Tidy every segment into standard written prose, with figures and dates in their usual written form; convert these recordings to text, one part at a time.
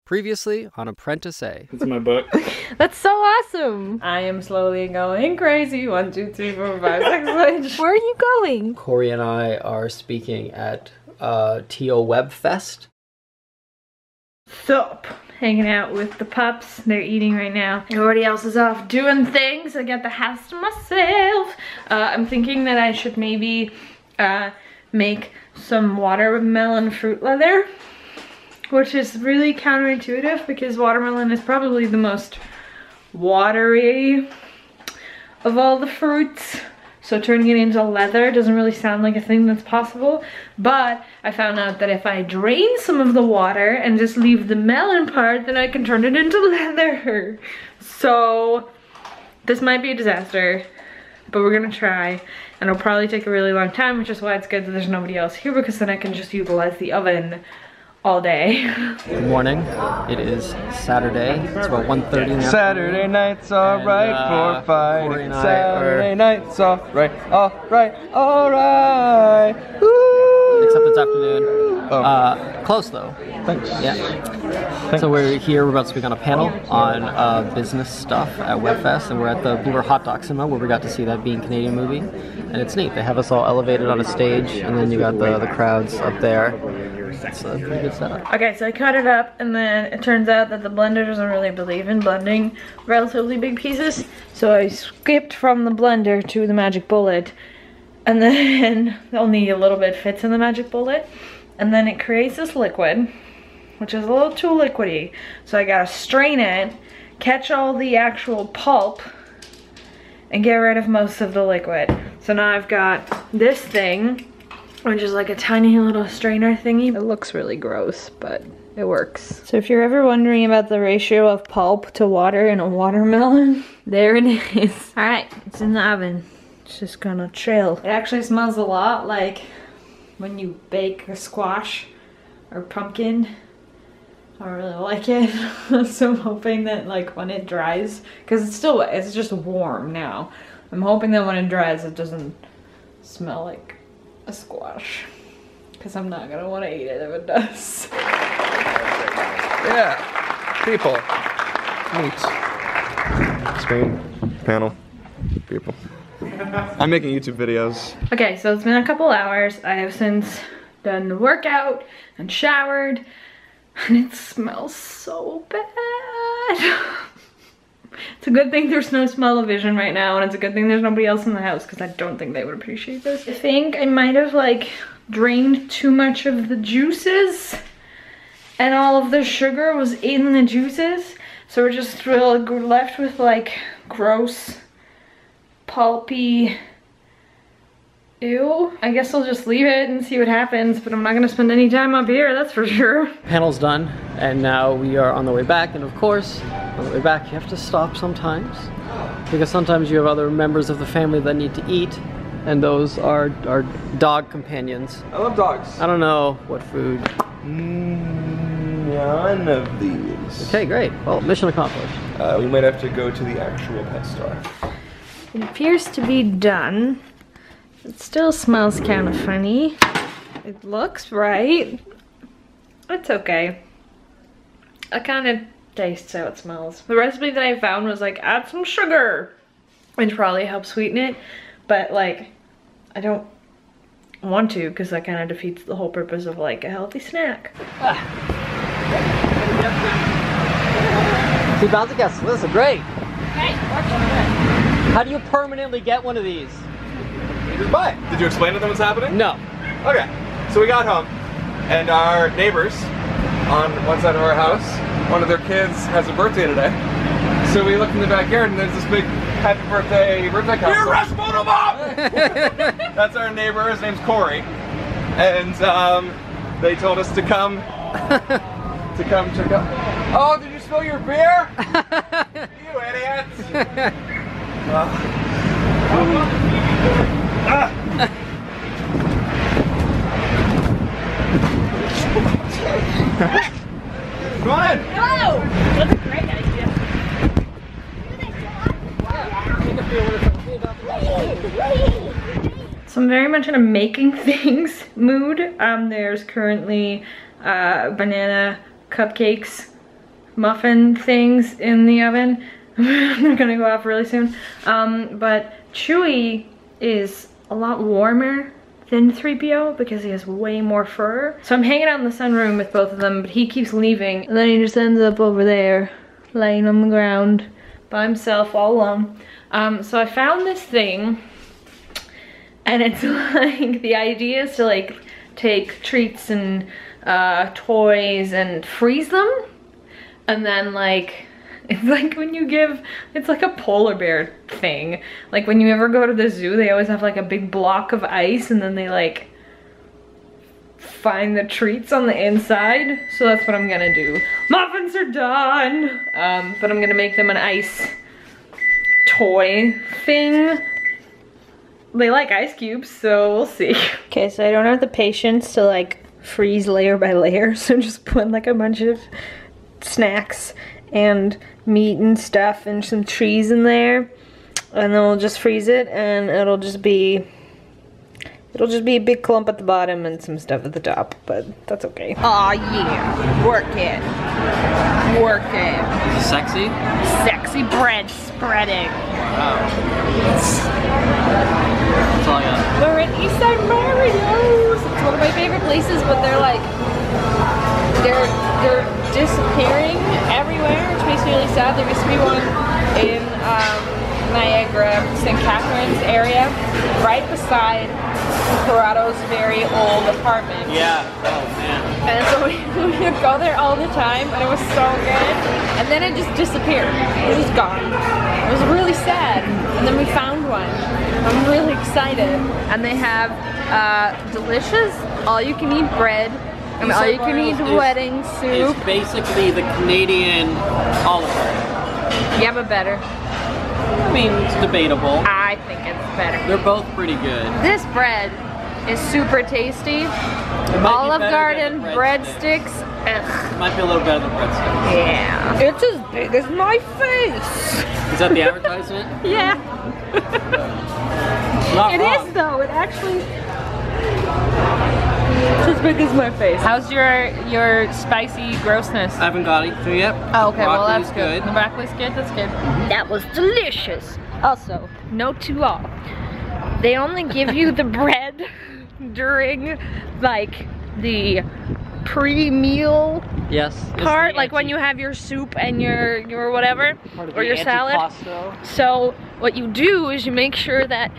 Previously on ApprenticeEh. It's my book. That's so awesome. I am slowly going crazy. 1, 2, 3, 4, 5, 6. Where are you going? Corey and I are speaking at TO Web Fest. Sup. Hanging out with the pups. They're eating right now. Everybody else is off doing things. I got the house to myself. I'm thinking that I should maybe make some watermelon fruit leather, which is really counterintuitive because watermelon is probably the most watery of all the fruits. So turning it into leather doesn't really sound like a thing that's possible. But I found out that if I drain some of the water and just leave the melon part, then I can turn it into leather. So this might be a disaster, but we're gonna try. And it'll probably take a really long time, which is why it's good that there's nobody else here, because then I can just utilize the oven all day. Good morning. It is Saturday. It's about 1:30 in the afternoon. Saturday night's alright for fighting. Saturday night's alright, alright. Except it's afternoon. Oh. Close though. Thanks. Yeah. Thanks. So we're here, we're about to speak on a panel on business stuff at WebFest, and we're at the Blue Hot Dog Cinema where we got to see that Being Canadian movie. And it's neat. They have us all elevated on a stage, and then you got the crowds up there. It's a pretty good setup. Okay, so I cut it up, and then it turns out that the blender doesn't really believe in blending relatively big pieces. So I skipped from the blender to the magic bullet, and then only a little bit fits in the magic bullet. And then it creates this liquid, which is a little too liquidy. So I gotta strain it, catch all the actual pulp, and get rid of most of the liquid. So now I've got this thing, which is like a tiny little strainer thingy. It looks really gross, but it works. So if you're ever wondering about the ratio of pulp to water in a watermelon, there it is. All right, it's in the oven. It's just gonna chill. It actually smells a lot like when you bake a squash or pumpkin. I don't really like it. So I'm hoping that like when it dries, because it's just warm now. I'm hoping that when it dries it doesn't smell like a squash, because I'm not gonna want to eat it if it does. Yeah. People. Meet. Screen. Panel. People. I'm making YouTube videos. Okay, so it's been a couple hours. I have since done the workout and showered, and it smells so bad. It's a good thing there's no smell-o-vision right now, and it's a good thing there's nobody else in the house, because I don't think they would appreciate this. I think I might have like drained too much of the juices, and all of the sugar was in the juices, so we're just left with like gross, pulpy, ew. I guess I'll just leave it and see what happens, but I'm not gonna spend any time up here, that's for sure. Panel's done, and now we are on the way back, and of course, on the way back you have to stop sometimes, because sometimes you have other members of the family that need to eat, and those are our dog companions. I love dogs. I don't know what food. None of these. Okay, great. Well, mission accomplished. We might have to go to the actual pet store. It appears to be done. It still smells kind of funny. It looks right. It's okay. I kind of taste how it smells. The recipe that I found was like, add some sugar, which probably helps sweeten it, but like, I don't want to, because that kind of defeats the whole purpose of like a healthy snack. See, Bouncy guests, this is great. Hey, How do you permanently get one of these? You just buy it. Did you explain to them what's happening? No. Okay, so we got home, and our neighbors on one side of our house, one of their kids has a birthday today. So we looked in the backyard, and there's this big happy birthday console. You're Rasputin, Mom! That's our neighbor, his name's Corey. And they told us to come, check out. Oh, did you spill your beer? You idiot! Come on in! Hello! That's a great idea. So I'm very much in a making things mood. There's currently banana cupcakes muffin things in the oven. They're gonna go off really soon. But Chewy is a lot warmer than 3PO because he has way more fur. So I'm hanging out in the sunroom with both of them, but he keeps leaving. And then he just ends up over there, laying on the ground by himself all alone. So I found this thing, and it's like, the idea is to like take treats and toys and freeze them, and then like, it's like when you give, it's like a polar bear thing. Like when you ever go to the zoo, they always have like a big block of ice, and then they like find the treats on the inside. So that's what I'm gonna do. Muffins are done, but I'm gonna make them an ice toy thing. They like ice cubes, so we'll see. Okay, so I don't have the patience to like freeze layer by layer, so just put like a bunch of snacks and meat and stuff and some trees in there, and then we'll just freeze it, and it'll just be a big clump at the bottom and some stuff at the top, but that's okay. Aw, yeah, work it. Work it. Sexy? Sexy bread spreading. Wow. That's all I got. We're in Eastside Mario's. It's one of my favorite places, but they're like, they're disappearing everywhere, which makes me really sad. There used to be one in Niagara, St. Catharines area, right beside Corrado's very old apartment. Yeah. Oh man. And so we would go there all the time, and it was so good. And then it just disappeared. It was gone. It was really sad. And then we found one. I'm really excited. And they have delicious all-you-can-eat bread. And all-you-can-eat wedding soup. It's basically the Canadian Olive Garden. Yeah, but better. I mean, it's debatable. I think it's better. They're both pretty good. This bread is super tasty. Olive Garden breadsticks. Ugh. It might be a little better than breadsticks. Yeah. It's as big as my face. Is that the advertisement? Yeah. Not It wrong. is though. It actually. It's as big as my face. How's your spicy grossness? I haven't got it through yet. Oh, okay, well Broccoli's that's good. The broccoli's good, that's good. That was delicious. Also, note to all, they only give you the bread during like the pre-meal Yes. part, like when you have your soup and your whatever, or your salad. Antipasto. So what you do is you make sure that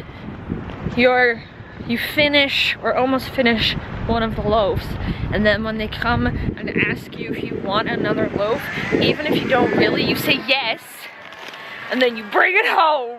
you finish or almost finish one of the loaves, and then when they come and ask you if you want another loaf, even if you don't really, you say yes, and then you bring it home.